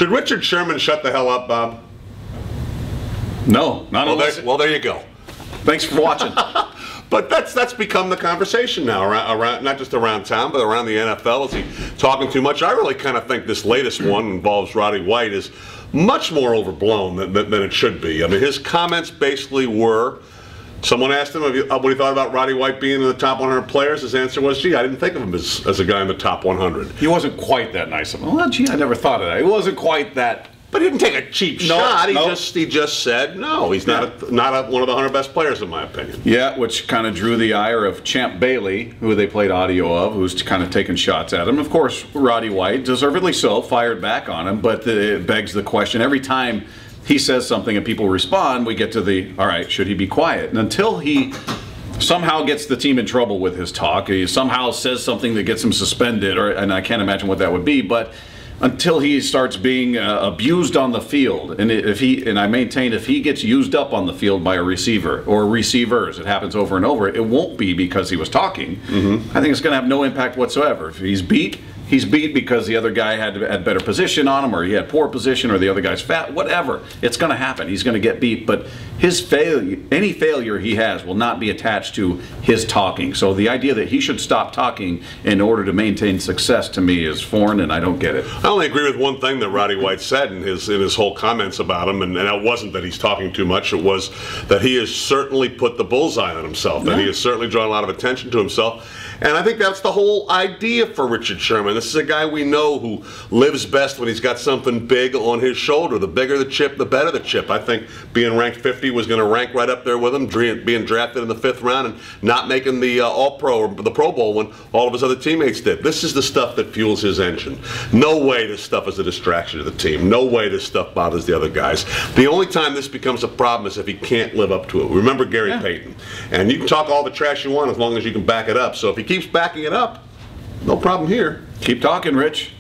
Should Richard Sherman shut the hell up, Bob? No, not unless. Well, there you go. Thanks for watching. But that's become the conversation now, around not just around town, but around the NFL. Is he talking too much? I really kind of think this latest one involves Roddy White is much more overblown than it should be. I mean, his comments basically were, someone asked him what he thought about Roddy White being in the top 100 players. His answer was, gee, I didn't think of him as a guy in the top 100. He wasn't quite that nice of him. Well, gee, I never thought of that. He wasn't quite that. But he didn't take a cheap shot. He no. just said, no, he's not one of the 100 best players, in my opinion. Yeah, which kind of drew the ire of Champ Bailey, who they played audio of, who's kind of taking shots at him. Of course, Roddy White, deservedly so, fired back on him, but it begs the question. Every time he says something and people respond, we get to the, all right, should he be quiet? And until he somehow gets the team in trouble with his talk, he somehow says something that gets him suspended, and I can't imagine what that would be, but until he starts being abused on the field, and I maintain if he gets used up on the field by a receiver or receivers, it happens over and over, it won't be because he was talking. I think it's going to have no impact whatsoever. If he's beat, he's beat because the other guy had better position on him, or he had poor position, or the other guy's fat, whatever. It's going to happen. He's going to get beat, but his failure, any failure he has, will not be attached to his talking. So the idea that he should stop talking in order to maintain success, to me, is foreign, and I don't get it. I only agree with one thing that Roddy White said in his whole comments about him, and it wasn't that he's talking too much. It was that he has certainly put the bullseye on himself, that he has certainly drawn a lot of attention to himself. And I think that's the whole idea for Richard Sherman. This is a guy we know who lives best when he's got something big on his shoulder. The bigger the chip, the better the chip. I think being ranked 50 was going to rank right up there with him, being drafted in the 5th round and not making the All-Pro or the Pro Bowl when all of his other teammates did. This is the stuff that fuels his engine. No way this stuff is a distraction to the team. No way this stuff bothers the other guys. The only time this becomes a problem is if he can't live up to it. Remember Gary Payton. And you can talk all the trash you want as long as you can back it up. So if he keeps backing it up, no problem here. Keep talking, Rich.